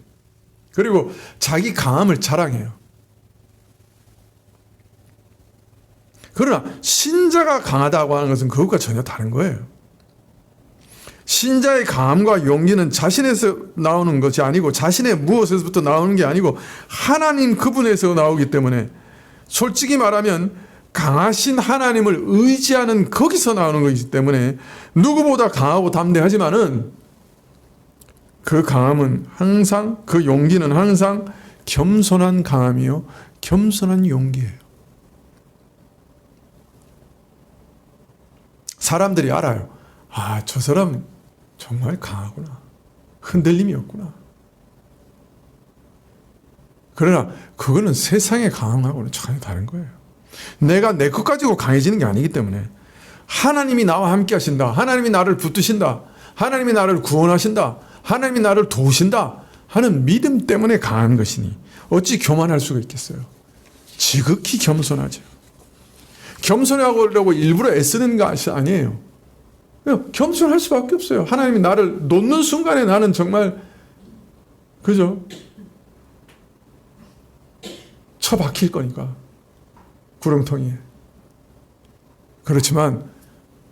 그리고 자기 강함을 자랑해요. 그러나 신자가 강하다고 하는 것은 그것과 전혀 다른 거예요. 신자의 강함과 용기는 자신에서 나오는 것이 아니고 자신의 무엇에서부터 나오는 게 아니고 하나님 그분에서 나오기 때문에 솔직히 말하면 강하신 하나님을 의지하는 거기서 나오는 것이기 때문에 누구보다 강하고 담대하지만은 그 강함은 항상, 그 용기는 항상 겸손한 강함이요 겸손한 용기예요. 사람들이 알아요. 아, 저 사람 정말 강하구나. 흔들림이 없구나. 그러나 그거는 세상의 강함하고는 전혀 다른 거예요. 내가 내 것 가지고 강해지는 게 아니기 때문에 하나님이 나와 함께 하신다. 하나님이 나를 붙드신다. 하나님이 나를 구원하신다. 하나님이 나를 도우신다 하는 믿음 때문에 강한 것이니 어찌 교만할 수가 있겠어요. 지극히 겸손하죠. 겸손하려고 일부러 애쓰는 것이 아니에요. 그냥 겸손할 수밖에 없어요. 하나님이 나를 놓는 순간에 나는 정말 그죠? 처박힐 거니까 구렁텅이에. 그렇지만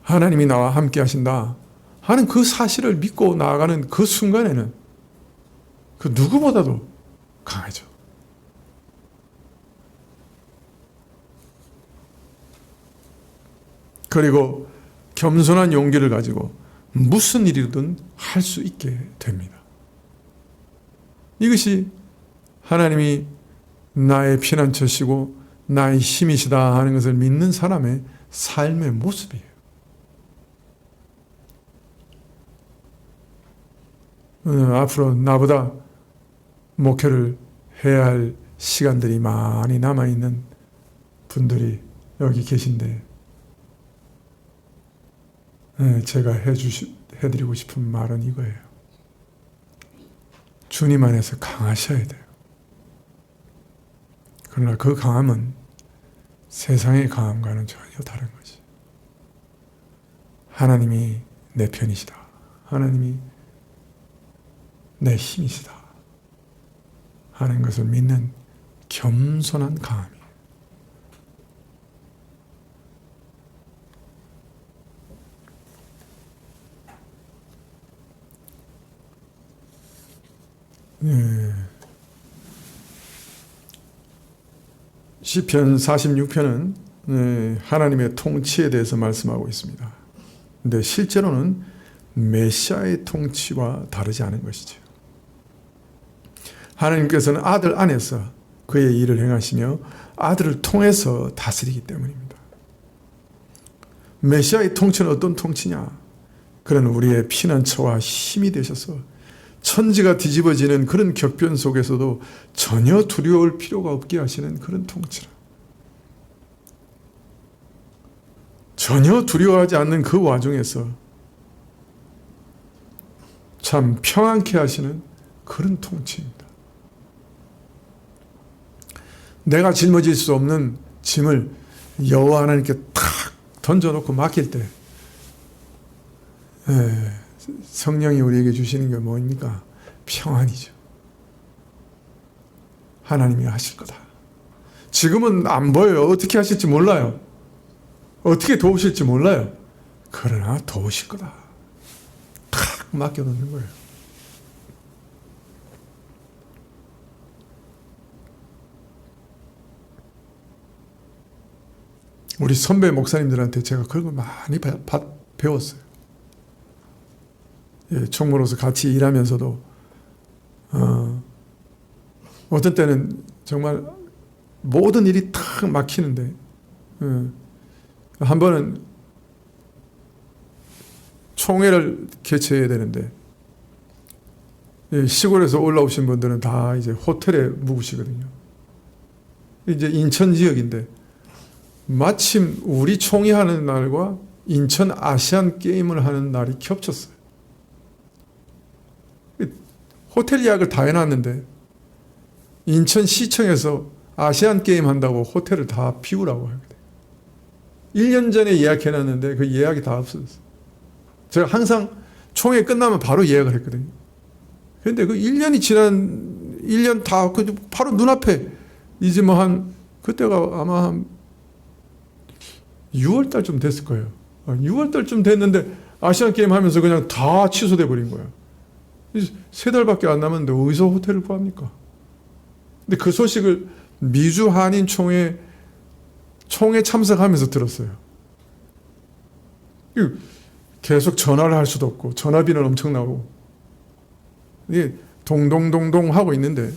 하나님이 나와 함께 하신다 하는 그 사실을 믿고 나아가는 그 순간에는 그 누구보다도 강하죠. 그리고 겸손한 용기를 가지고 무슨 일이든 할 수 있게 됩니다. 이것이 하나님이 나의 피난처시고 나의 힘이시다 하는 것을 믿는 사람의 삶의 모습이에요. 앞으로 나보다 목회를 해야 할 시간들이 많이 남아있는 분들이 여기 계신데 제가 해드리고 싶은 말은 이거예요. 주님 안에서 강하셔야 돼요. 그러나 그 강함은 세상의 강함과는 전혀 다른 거지. 하나님이 내 편이시다. 하나님이 내 힘이시다 하는 것을 믿는 겸손한 강함이에요. 시편 46편은 하나님의 통치에 대해서 말씀하고 있습니다. 근데 실제로는 메시아의 통치와 다르지 않은 것이죠. 하나님께서는 아들 안에서 그의 일을 행하시며 아들을 통해서 다스리기 때문입니다. 메시아의 통치는 어떤 통치냐? 그는 우리의 피난처와 힘이 되셔서 천지가 뒤집어지는 그런 격변 속에서도 전혀 두려울 필요가 없게 하시는 그런 통치라. 전혀 두려워하지 않는 그 와중에서 참 평안케 하시는 그런 통치입니다. 내가 짊어질 수 없는 짐을 여호와 하나님께 탁 던져놓고 맡길 때 성령이 우리에게 주시는 게 뭐입니까? 평안이죠. 하나님이 하실 거다. 지금은 안 보여요. 어떻게 하실지 몰라요. 어떻게 도우실지 몰라요. 그러나 도우실 거다. 탁 맡겨놓는 거예요. 우리 선배 목사님들한테 제가 그런 걸 많이 배웠어요. 총무로서 같이 일하면서도 어떤 때는 정말 모든 일이 탁 막히는데 한 번은 총회를 개최해야 되는데 시골에서 올라오신 분들은 다 이제 호텔에 묵으시거든요. 이제 인천 지역인데 마침 우리 총회하는 날과 인천 아시안 게임을 하는 날이 겹쳤어요. 호텔 예약을 다 해놨는데 인천시청에서 아시안 게임 한다고 호텔을 다 비우라고 하거든요. 1년 전에 예약해놨는데 그 예약이 다 없어졌어요. 제가 항상 총회 끝나면 바로 예약을 했거든요. 그런데 그 1년이 지난 1년 다 바로 눈앞에 이제 그때가 아마 한 6월 달쯤 됐을 거예요. 6월 달쯤 됐는데 아시안 게임 하면서 그냥 다 취소돼 버린 거예요. 3달밖에 안 남았는데 어디서 호텔을 구합니까? 근데 그 소식을 미주 한인 총회 참석하면서 들었어요. 계속 전화를 할 수도 없고 전화비는 엄청나고 이게 동동동동 하고 있는데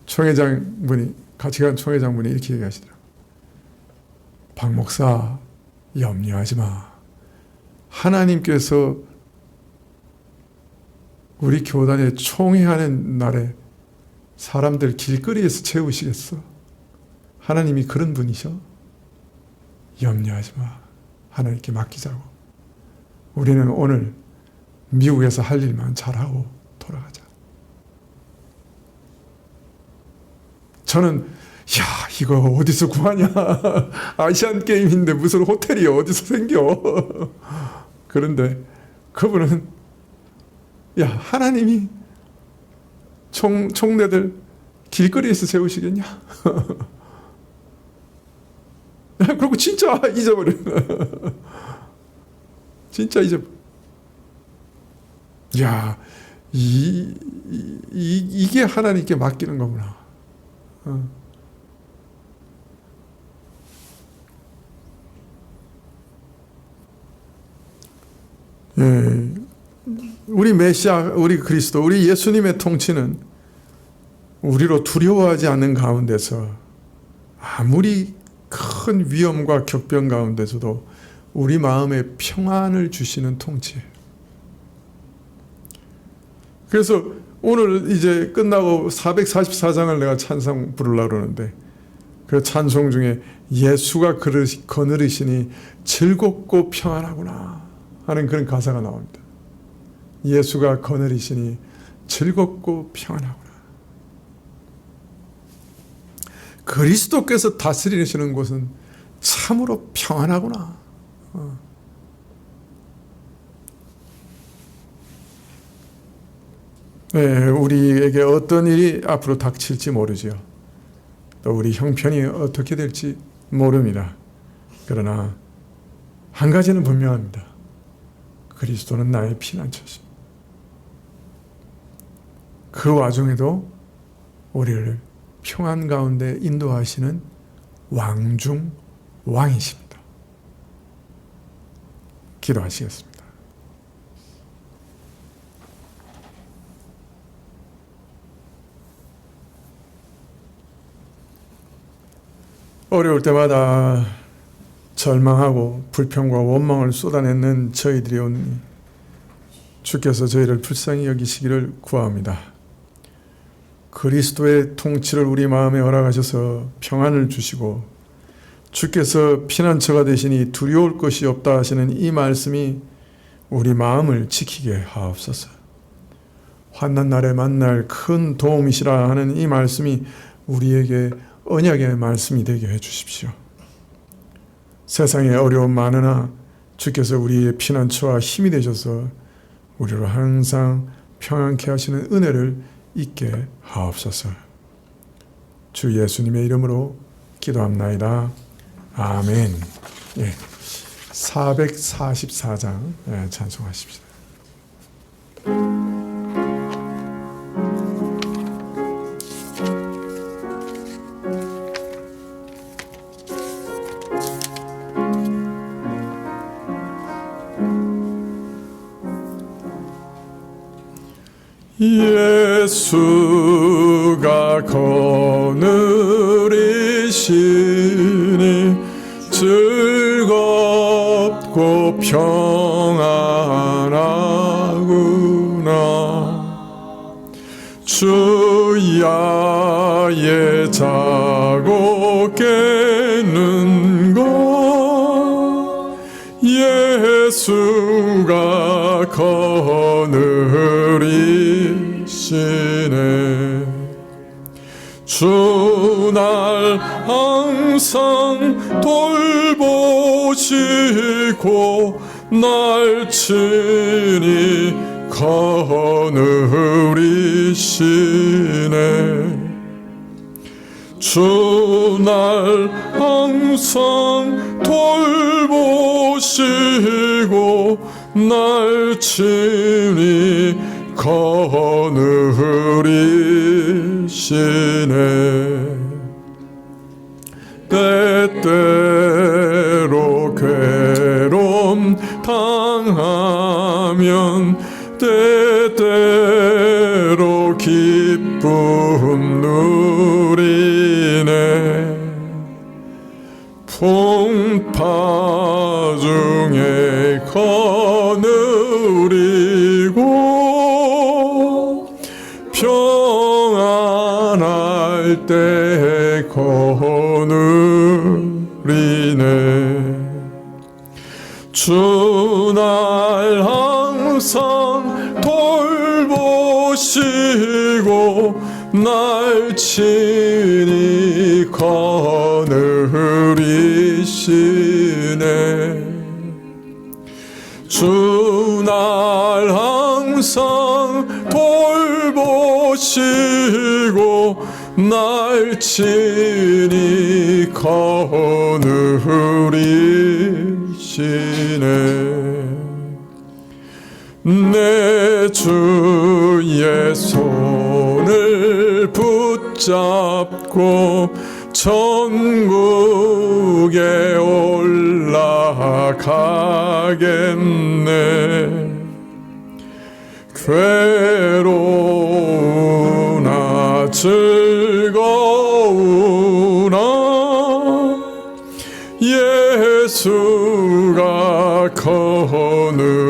총회장분이 같이 간 총회장분이 이렇게 얘기하시더라고요. 박 목사 염려하지 마. 하나님께서 우리 교단에 총회하는 날에 사람들 길거리에서 채우시겠어. 하나님이 그런 분이셔. 염려하지 마. 하나님께 맡기자고. 우리는 오늘 미국에서 할 일만 잘하고 돌아가자. 저는 이거 어디서 구하냐. 아시안 게임인데 무슨 호텔이 어디서 생겨. 그런데 그분은 하나님이 총내들 길거리에서 세우시겠냐. 그리고 진짜 잊어버려. 진짜 잊어버려. 이게 하나님께 맡기는 거구나. 우리 메시아, 우리 그리스도, 우리 예수님의 통치는 우리로 두려워하지 않는 가운데서 아무리 큰 위험과 격변 가운데서도 우리 마음에 평안을 주시는 통치예요. 그래서 오늘 이제 끝나고 444장을 내가 찬송 부르려고 그러는데 그 찬송 중에 예수가 거느리시니 즐겁고 평안하구나 하는 그런 가사가 나옵니다. 예수가 거느리시니 즐겁고 평안하구나. 그리스도께서 다스리시는 곳은 참으로 평안하구나. 우리에게 어떤 일이 앞으로 닥칠지 모르죠. 또 우리 형편이 어떻게 될지 모릅니다. 그러나 한 가지는 분명합니다. 그리스도는 나의 피난처시. 그 와중에도 우리를 평안 가운데 인도하시는 왕 중 왕이십니다. 기도하시겠습니다. 어려울 때마다 절망하고 불평과 원망을 쏟아내는 저희들이 오니 주께서 저희를 불쌍히 여기시기를 구합니다. 그리스도의 통치를 우리 마음에 허락하셔서 평안을 주시고 주께서 피난처가 되시니 두려울 것이 없다 하시는 이 말씀이 우리 마음을 지키게 하옵소서. 환난 날에 만날 큰 도움이시라 하는 이 말씀이 우리에게 언약의 말씀이 되게 해주십시오. 세상에 어려움 많으나 주께서 우리의 피난처와 힘이 되셔서 우리를 항상 평안케 하시는 은혜를 있게 하옵소서. 주 예수님의 이름으로 기도합나이다. 아멘. 444장 찬송하십시다. 예수가 거느리시니 즐겁고 평안하구나. 주야의 자고 깨는 것 예수가 거느리시네. 주 날 항상 돌보시고 날 친히 거느리시네. 주 날 항상 돌보시고 날 친히 거느리시네. 때때로 괴로움 당하면 때때로 기쁨 누리네. 풍파 중에 거느리고 평안할 때 거느리네. 주 날 항상 돌보시고 날 친히 거느리시네. 주 날 항상 돌보시고 날 친히 거느리시네. 내 주의 손을 붙잡고 천국에 올라가겠네. 괴로우나 즐거우나 예수가 거느리시네.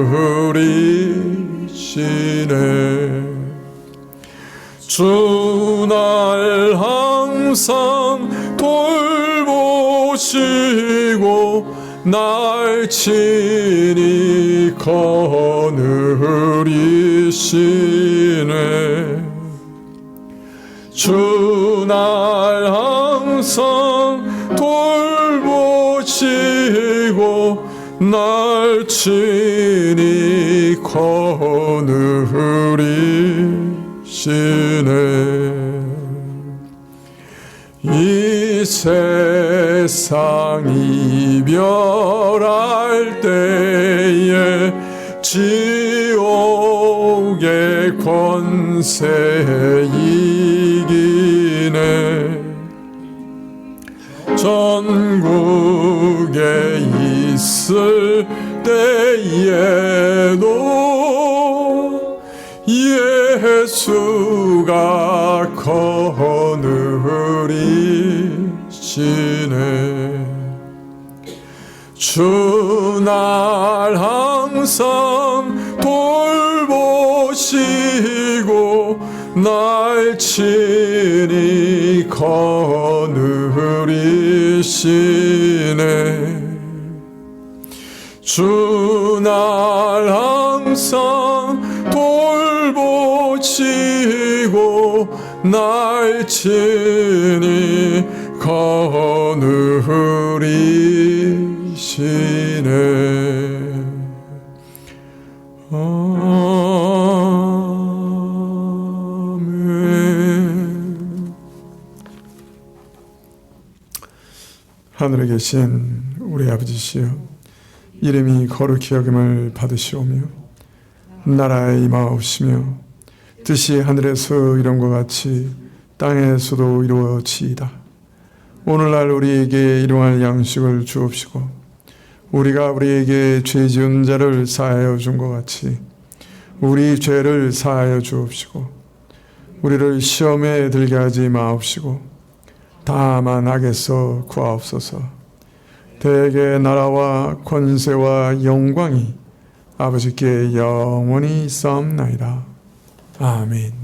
주 날 항상 돌보시고 날 친히 거느리시네. 주 날 항상 돌보시고 날 친히 거느리시네. 이 세상 이별할 때에 지옥의 권세 이기네. 전국에 있을 때에도 예수가 거느리시네. 주 날 항상 돌보시고 날 친히 거느리시네. 주 날 항상 돌보시고 날 친히 거느리시네. 아멘. 하늘에 계신 우리 아버지시여, 이름이 거룩히 여김을 받으시오며 나라에 임하옵시며 뜻이 하늘에서 이룬 것 같이 땅에서도 이루어지이다. 오늘날 우리에게 일용할 양식을 주옵시고 우리가 우리에게 죄 지은 자를 사하여 준 것 같이 우리 죄를 사하여 주옵시고 우리를 시험에 들게 하지 마옵시고 다만 악에서 구하옵소서. 대개 나라와 권세와 영광이 아버지께 영원히 있사옵나이다. 아멘.